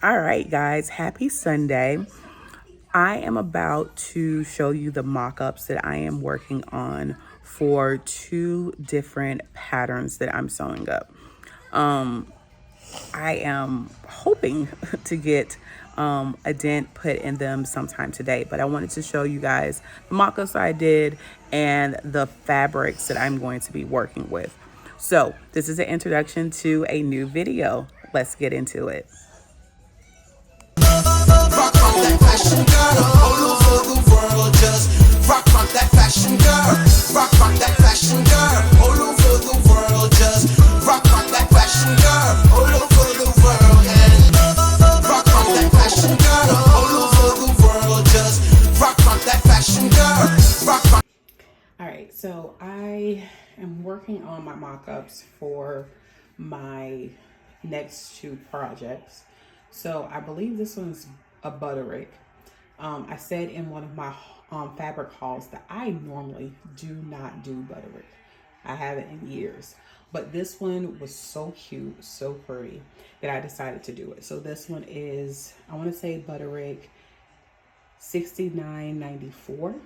All right, guys, happy Sunday. I am about to show you the mock-ups that I am working on for two different patterns that I'm sewing up. I am hoping to get a dent put in them sometime today, but I wanted to show you guys the mock-ups I did and the fabrics that I'm going to be working with. So this is an introduction to a new video. Let's get into it. Rock that fashion girl, all over the world. Just rock that fashion girl. Rock that fashion girl, all over the world. Just rock that fashion girl, all over the world. And rock that fashion girl, all over the world. Just rock that fashion girl. Rock. All right, so I am working on my mock-ups for my next two projects. So I believe this one's a Butterick. I said in one of my fabric hauls that I normally do not do Butterick. I haven't in years. But this one was so cute, so pretty, that I decided to do it. So this one is, I want to say Butterick 69.94.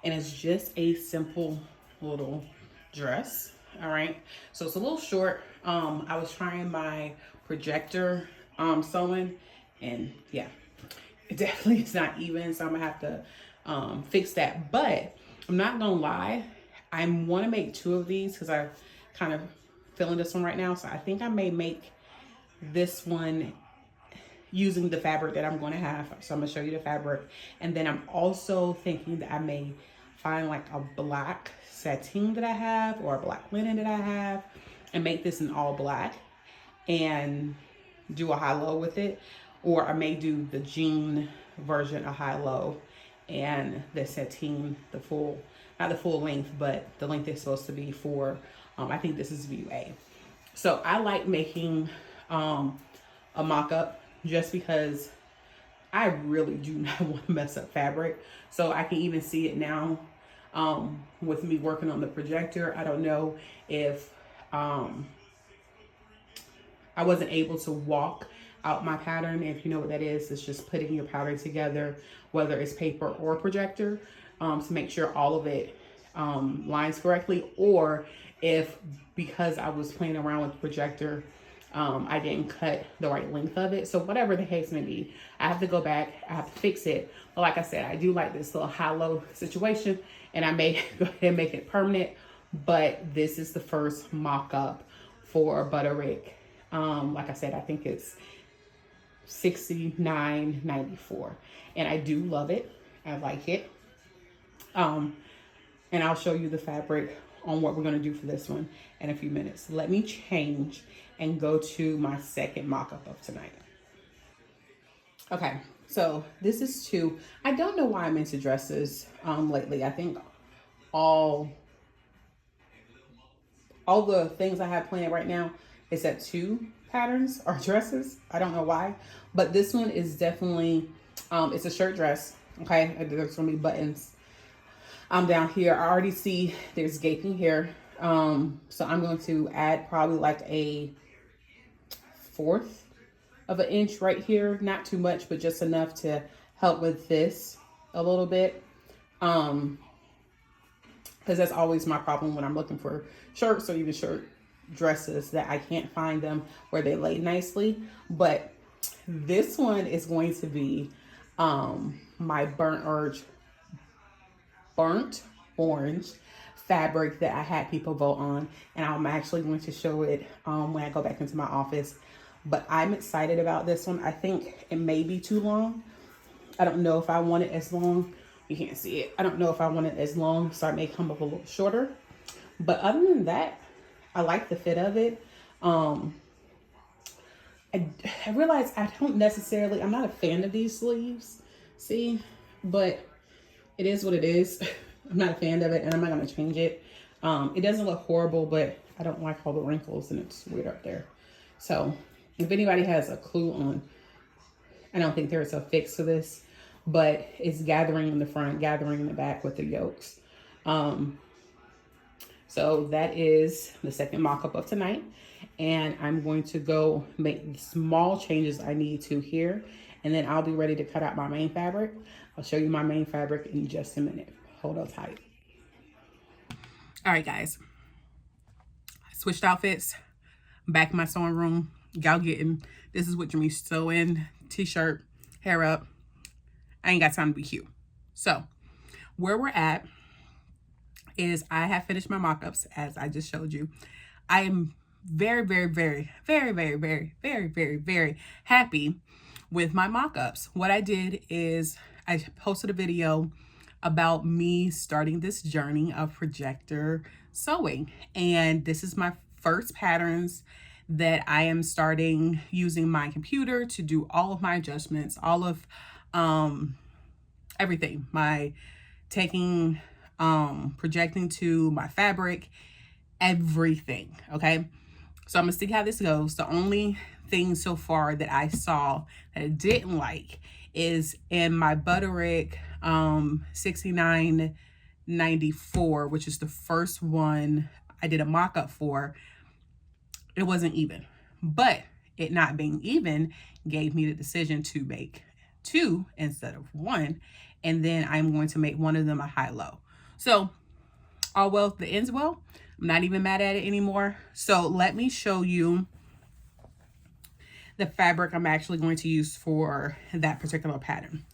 And it's just a simple little dress. All right, so it's a little short. I was trying my projector sewing, and yeah, it definitely is not even, so I'm gonna have to fix that. But I'm not gonna lie, I want to make two of these because I'm kind of feeling this one right now. So I think I may make this one using the fabric that I'm going to have. So I'm going to show you the fabric. And then I'm also thinking that I may find like a black sateen that I have or a black linen that I have and make this in all black and do a high-low with it. Or I may do the jean version of high-low and the sateen, the full, not the full length, but the length is supposed to be for, I think this is view A. So I like making a mock-up just because I really do not want to mess up fabric. So I can even see it now with me working on the projector. I don't know if I wasn't able to walk out my pattern. If you know what that is, it's just putting your pattern together, whether it's paper or projector, to make sure all of it lines correctly, or if because I was playing around with the projector, I didn't cut the right length of it. So whatever the case may be, I have to go back, I have to fix it. But like I said, I do like this little high-low situation, and I may go ahead and make it permanent. But this is the first mock-up for Butterick. Like I said, I think it's 69.94, and I do love it. I like it. And I'll show you the fabric on what we're going to do for this one in a few minutes. Let me change and go to my second mock-up of tonight. Okay, so this is two. I don't know why I'm into dresses lately. I think all the things I have planned right now is that two patterns are dresses. I don't know why, but this one is definitely, it's a shirt dress. Okay, there's gonna be buttons down here. I already see there's gaping here. So I'm going to add probably like a 1/4 of an inch right here. Not too much, but just enough to help with this a little bit. Because that's always my problem when I'm looking for shirts or even shirt dresses, that I can't find them where they lay nicely. But this one is going to be my burnt orange fabric that I had people vote on, and I'm actually going to show it when I go back into my office. But I'm excited about this one. I think it may be too long. I don't know if I want it as long. You can't see it. I don't know if I want it as long, so I may come up a little shorter. But other than that, I like the fit of it. I realize I don't necessarily, I'm not a fan of these sleeves, see, but it is what it is. I'm not a fan of it, and I'm not going to change it. It doesn't look horrible, but I don't like all the wrinkles, and it's weird up there. So if anybody has a clue on, I don't think there's a fix for this, but it's gathering in the front, gathering in the back with the yolks. So that is the second mock-up of tonight. and I'm going to go make the small changes I need to here, and then I'll be ready to cut out my main fabric. I'll show you my main fabric in just a minute. Hold on tight. All right, guys. I switched outfits. I'm back in my sewing room. Y'all getting, this is what Jamee's sewing, t-shirt, hair up. I ain't got time to be cute. So where we're at is I have finished my mock-ups, as I just showed you. I am very, very, very, very, very, very, very, very, very happy with my mock-ups. What I did is I posted a video about me starting this journey of projector sewing. And this is my first patterns that I am starting using my computer to do all of my adjustments, all of everything, my taking, projecting to my fabric, everything. Okay. So I'm gonna see how this goes. The only thing so far that I saw that I didn't like is in my Butterick 6994, which is the first one I did a mock-up for. It wasn't even, but it not being even gave me the decision to make 2 instead of 1, and then I'm going to make one of them a high-low. So all well that ends well. I'm not even mad at it anymore. So let me show you the fabric I'm actually going to use for that particular pattern.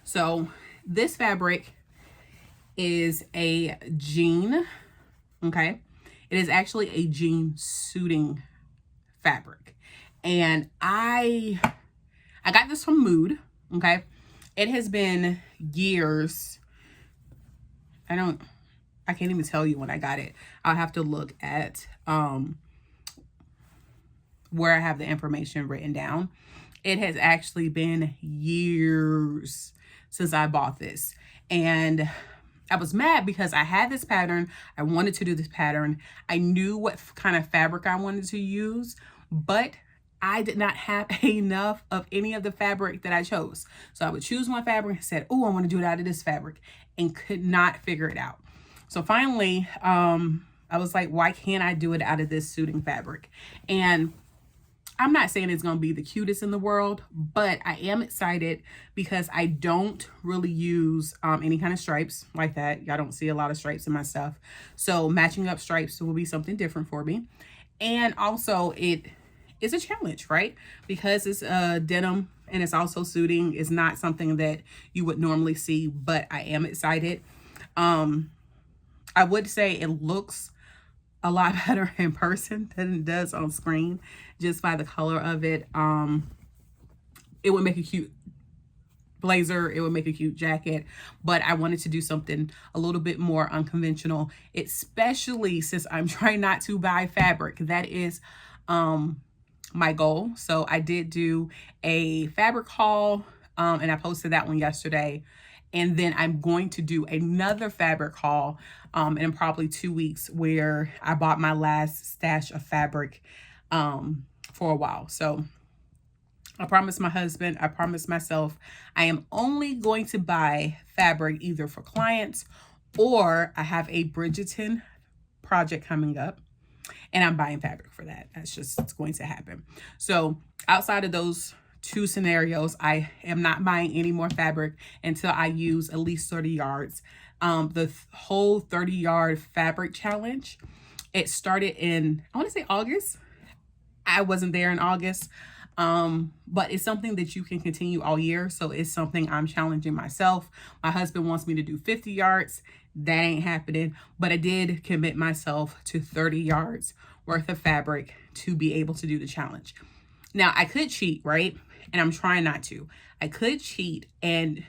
So this fabric is a jean, okay? It is actually a jean suiting fabric. And I got this from Mood, okay? It has been years. I can't even tell you when I got it. I'll have to look at where I have the information written down. It has actually been years since I bought this. And I was mad because I had this pattern. I wanted to do this pattern. I knew what kind of fabric I wanted to use, but I did not have enough of any of the fabric that I chose. So I would choose one fabric and said, oh, I want to do it out of this fabric, and could not figure it out. So finally, I was like, why can't I do it out of this suiting fabric? And I'm not saying it's going to be the cutest in the world, but I am excited because I don't really use any kind of stripes like that. Y'all don't see a lot of stripes in my stuff. So matching up stripes will be something different for me. And also it is a challenge, right? Because it's denim and it's also suiting. It's not something that you would normally see, but I am excited. I would say it looks a lot better in person than it does on screen, just by the color of it. It would make a cute blazer, it would make a cute jacket, but I wanted to do something a little bit more unconventional, especially since I'm trying not to buy fabric. That is my goal. So I did do a fabric haul, and I posted that one yesterday. And then I'm going to do another fabric haul in probably 2 weeks, where I bought my last stash of fabric for a while. So I promised my husband, I promised myself, I am only going to buy fabric either for clients, or I have a Bridgerton project coming up and I'm buying fabric for that. That's just going to happen. So outside of those 2 scenarios, I am not buying any more fabric until I use at least 30 yards. The whole 30-yard fabric challenge, it started in, I want to say August. I wasn't there in August, but it's something that you can continue all year. So it's something I'm challenging myself. My husband wants me to do 50 yards. That ain't happening, but I did commit myself to 30 yards worth of fabric to be able to do the challenge. Now I could cheat, right? And I'm trying not to. I could cheat and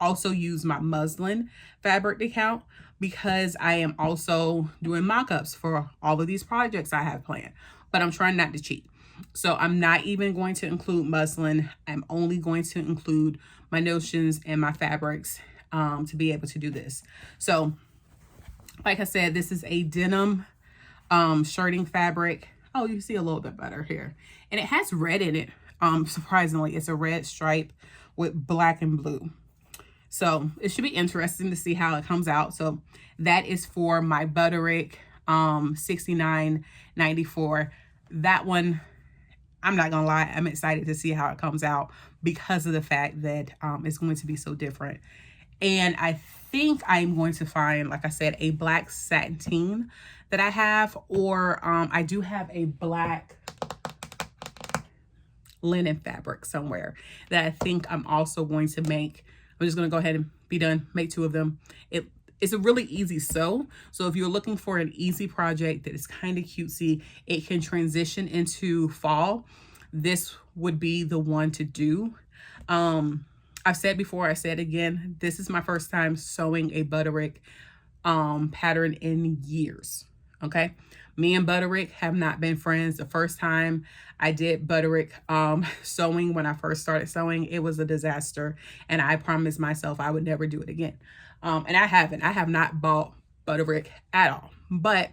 also use my muslin fabric to count, because I am also doing mock-ups for all of these projects I have planned, but I'm trying not to cheat. So I'm not even going to include muslin. I'm only going to include my notions and my fabrics to be able to do this. So like I said, this is a denim shirting fabric. Oh, you see a little bit better here. And it has red in it. Surprisingly, it's a red stripe with black and blue. So it should be interesting to see how it comes out. So that is for my Butterick 6994 that one, I'm not gonna lie, I'm excited to see how it comes out because of the fact that it's going to be so different. And I think I'm going to find, like I said, a black sateen that I have, or I do have a black linen fabric somewhere that I think I'm also going to make. I'm just going to go ahead and be done, make 2 of them. It's a really easy sew. So if you're looking for an easy project that is kind of cutesy, it can transition into fall, this would be the one to do. I've said before, I said again, this is my first time sewing a Butterick pattern in years. Okay. Me and Butterick have not been friends. The first time I did Butterick sewing, when I first started sewing, it was a disaster. And I promised myself I would never do it again. And I haven't. I have not bought Butterick at all. But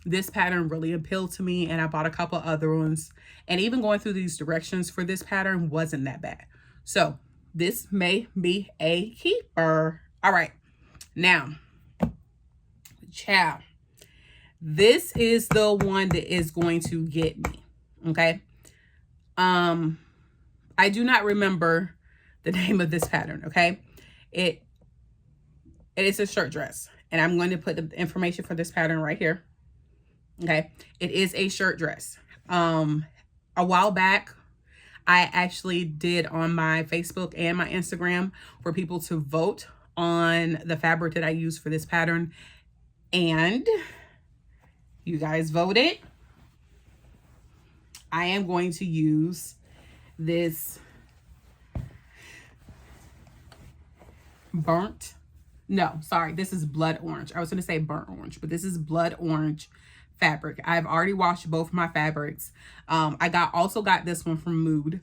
this pattern really appealed to me, and I bought a couple other ones. And even going through these directions for this pattern wasn't that bad. So this may be a keeper. All right. Now, child, this is the one that is going to get me. Okay. I do not remember the name of this pattern. Okay. It is a shirt dress, and I'm going to put the information for this pattern right here. Okay. It is a shirt dress. A while back, I actually did on my Facebook and my Instagram for people to vote on the fabric that I use for this pattern. And you guys voted. I am going to use this this is blood orange. I was going to say burnt orange, but this is blood orange fabric. I've already washed both my fabrics. I also got this one from Mood.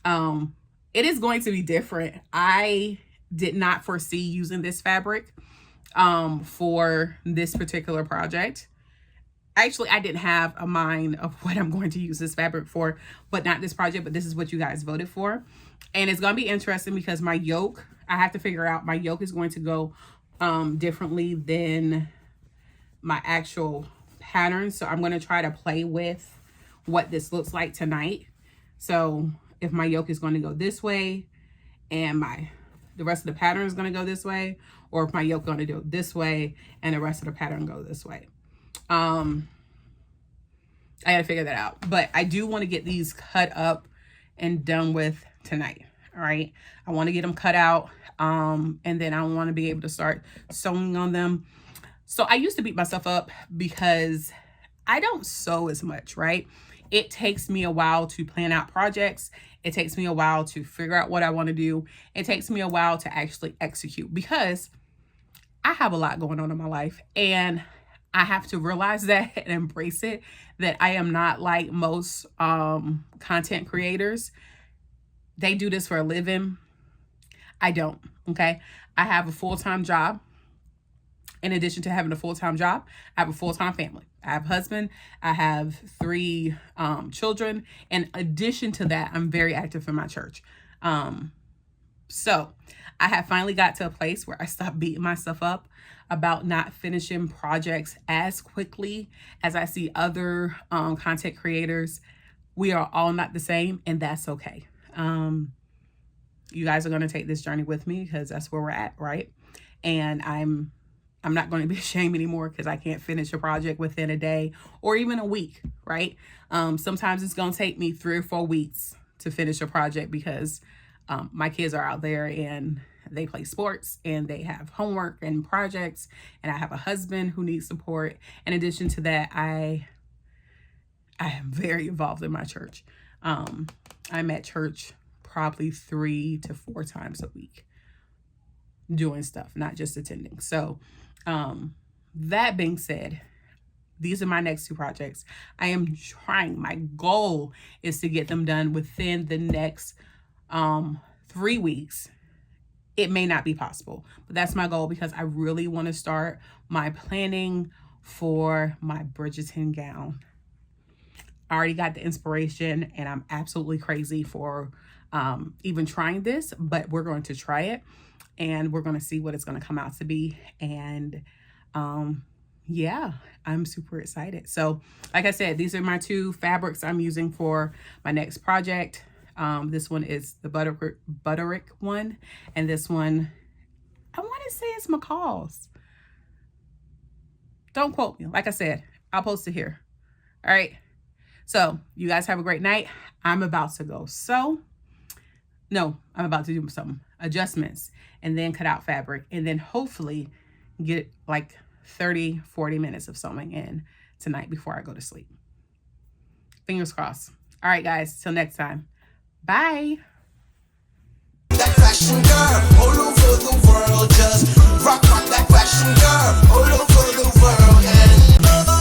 It is going to be different. I did not foresee using this fabric for this particular project. Actually, I didn't have a mind of what I'm going to use this fabric for, but not this project, but this is what you guys voted for. And it's going to be interesting because my yoke, I have to figure out, my yoke is going to go differently than my actual pattern. So I'm going to try to play with what this looks like tonight. So if my yoke is going to go this way and the rest of the pattern is going to go this way, or if my yoke going to do it this way and the rest of the pattern go this way. I gotta figure that out, but I do want to get these cut up and done with tonight. All right. I want to get them cut out. And then I want to be able to start sewing on them. So I used to beat myself up because I don't sew as much, right? It takes me a while to plan out projects. It takes me a while to figure out what I want to do. It takes me a while to actually execute because I have a lot going on in my life, and I have to realize that and embrace it, that I am not like most content creators. They do this for a living. I don't, okay? I have a full-time job. In addition to having a full-time job, I have a full-time family. I have a husband. I have 3 children. In addition to that, I'm very active in my church. So I have finally got to a place where I stopped beating myself up about not finishing projects as quickly as I see other content creators. We are all not the same, and that's okay. You guys are going to take this journey with me because that's where we're at, right? And I'm not going to be ashamed anymore because I can't finish a project within a day or even a week, right? Sometimes it's going to take me 3 or 4 weeks to finish a project because my kids are out there and they play sports and they have homework and projects, and I have a husband who needs support. In addition to that, I am very involved in my church. I'm at church probably 3 to 4 times a week doing stuff, not just attending. So that being said, these are my next 2 projects. I am trying. My goal is to get them done within the next 3 weeks. It may not be possible, but that's my goal because I really want to start my planning for my Bridgerton gown. I already got the inspiration, and I'm absolutely crazy for even trying this, but we're going to try it, and we're going to see what it's going to come out to be. And yeah, I'm super excited. So like I said, these are my two fabrics I'm using for my next project. This one is the Butterick one, and this one, I want to say it's McCall's. Don't quote me. Like I said, I'll post it here. All right. So you guys have a great night. I'm about to go sew. No, I'm about to do some adjustments and then cut out fabric and then hopefully get like 30, 40 minutes of sewing in tonight before I go to sleep. Fingers crossed. All right, guys. Till next time. Bye. That fashion girl all over the world, just rock that fashion girl all over